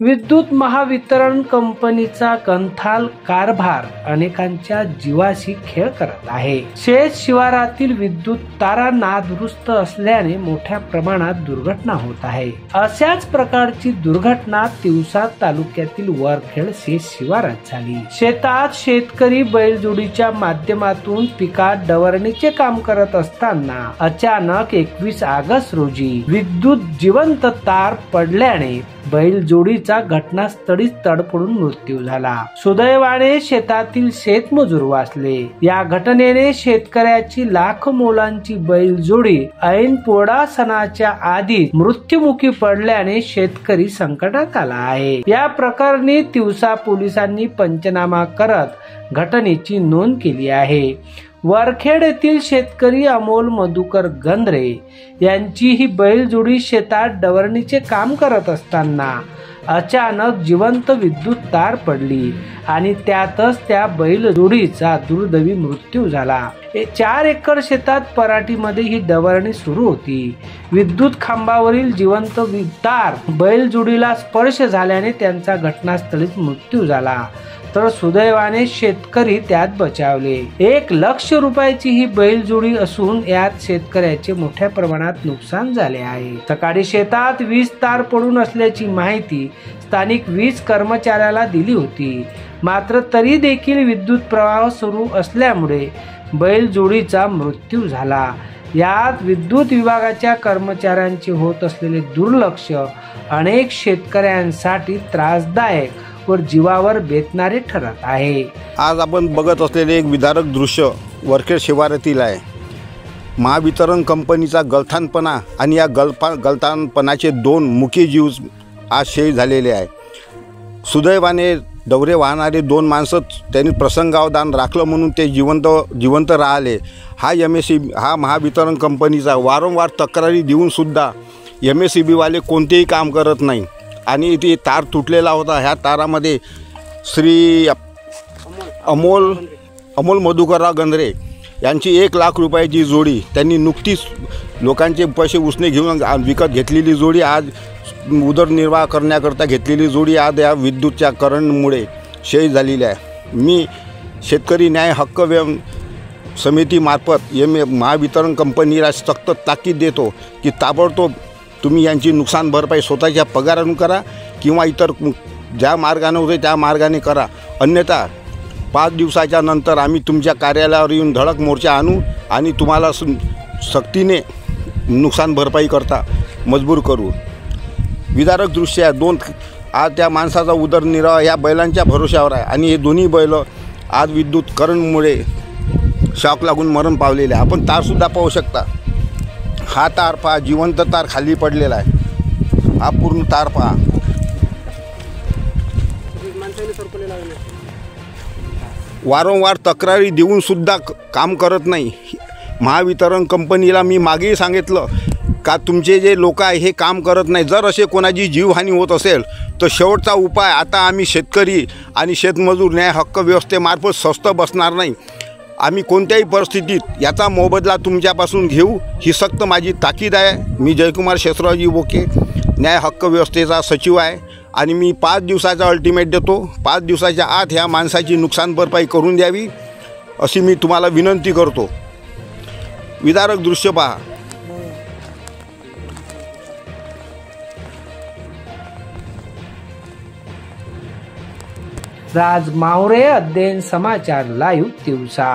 विद्युत महावितरण कंपनीचा गंथाल कारभार अनेकांच्या जीवाशी खेळ करत आहे। शेत शिवारातील विद्युत तारा नादुरुस्त असल्याने मोठ्या प्रमाणात दुर्घटना होत आहे। अशाच प्रकारची दुर्घटना तिवसा तालुक्यातील वरखेड शेत शिवारात झाली। शेतात शेतकरी बैलजोडीच्या माध्यमातून पिकात डवरणीचे काम करत असताना अचानक 21 ऑगस्ट रोजी विद्युत जिवंत तार पडल्याने बैलजोडीचा घटनास्थळीच तडफडून मृत्यू झाला। सुदैवाने शेतातील शेतमजूर वाचले। या घटनेने शेतकऱ्याची लाख मोलांची बैलजोडी ऐन पोळा सणाच्या आधी मृत्युमुखी पडल्याने शेतकरी संकटात आला आहे। या प्रकरणी तिवसा पोलिसांनी पंचनामा करत घटनेची नोंद केली आहे। वरखेड येथील शेतकरी अमोल मधुकर गंद्रे यांची ही बैलजोडी शेतात डवरणीचे काम करत असताना अचानक जिवंत विद्युत तार पडली आणि त्यातच त्या बैलजोडीचा दुर्दैवी मृत्यू झाला। 4 एकर शेतात पराठीमध्ये ही डवरणी सुरू होती। विद्युत खांबावरील जिवंत तार बैलजोडीला स्पर्श झाल्याने त्यांचा घटनास्थळीच मृत्यू झाला, तर सुदैवाने शेतकरी त्यात बचावले। 1 लाख रुपयाची ही बैलजोडी असून यात शेतकऱ्याचे मोठ्या प्रमाणात नुकसान झाले आहे। सकाळी शेतात वीज तार पडून असल्याची माहिती स्थानिक वीज कर्मचाऱ्याला दिली होती, मात्र तरी देखील विद्युत प्रवाह सुरू असल्यामुळे बैलजोडीचा मृत्यू झाला। यात विद्युत विभागाच्या कर्मचाऱ्यांचे होत असलेले दुर्लक्ष अनेक शेतकऱ्यांसाठी त्रासदायक व जीवावर बेतणारे ठरत आहे। आज आपण बघत असलेले एक विदारक दृश्य वरखेड शिवारातील आहे। महावितरण कंपनीचा गलथानपणा आणि या गलथानपणाचे 2 मुख्य जीव आज शहीद झालेले आहे। सुदैवाने डवरे वाहणारे 2 माणसं त्यांनी प्रसंगावधान राखलं म्हणून ते जिवंत राहिले। हा महावितरण कंपनीचा वारंवार तक्रारी देऊन सुद्धा MSEB वाले कोणतेही काम करत नाही आणि ती तार तुटलेला होता। ह्या तारामध्ये श्री अमोल मधुकरराव गंद्रे यांची 1 लाख रुपयाची जोडी त्यांनी नुकतीच लोकांचे पैसे उसने घेऊन विकत घेतलेली जोडी, आज उदरनिर्वाह करण्याकरता घेतलेली जोडी आज या विद्युतच्या करंटमुळे शहीद झालेली आहे। मी शेतकरी न्याय हक्क समितीमार्फत महावितरण कंपनीला सक्त ताकीद देतो की ताबडतोब तुम्ही यांची नुकसान भरपाई स्वतःच्या पगारातून करा किंवा इतर ज्या मार्गाने होते त्या मार्गाने करा, अन्यथा 5 दिवसाच्या नंतर आम्ही तुमच्या कार्यालयावर येऊन धडक मोर्चा आणू आणि तुम्हाला सक्तीने नुकसान भरपाई करता मजबूर करू। विदारक दृश्य आहे। आज त्या माणसाचा उदरनिर्वाह या बैलांच्या भरोश्यावर आहे आणि हे दोन्ही बैल आज विद्युत करंटमुळे शॉक लागून मरण पावलेले आहे। आपण तारसुद्धा पाहू शकता। हा तार पहा, जिवंत तार खाली पडलेला आहे। हा पूर्ण तार पहा। वारंवार तक्रारी देऊन सुद्धा काम करत नाही। महावितरण कंपनीला मी मागेही सांगितलं का तुमचे जे लोक आहे हे काम करत नाही। जर असे कोणाची जीवहानी होत असेल तर शेवटचा उपाय आता आम्ही शेतकरी आणि शेतमजूर न्याय हक्क व्यवस्थेमार्फत स्वस्थ बसणार नाही। आम्ही कोणत्याही परिस्थितीत याचा मोबदला तुमच्यापासून घेऊ, ही सक्त माझी ताकीद आहे। मी जयकुमार शेषरावजी बोके न्याय हक्क व्यवस्थेचा सचिव आहे आणि मी 5 दिवसाचा अल्टिमेट देतो। 5 दिवसाच्या आत ह्या माणसाची नुकसान भरपाई करून द्यावी अशी मी तुम्हाला विनंती करतो। विदारक दृश्य पहा। राज मावरे, अध्ययन समाचार लाईव्ह तिवसा।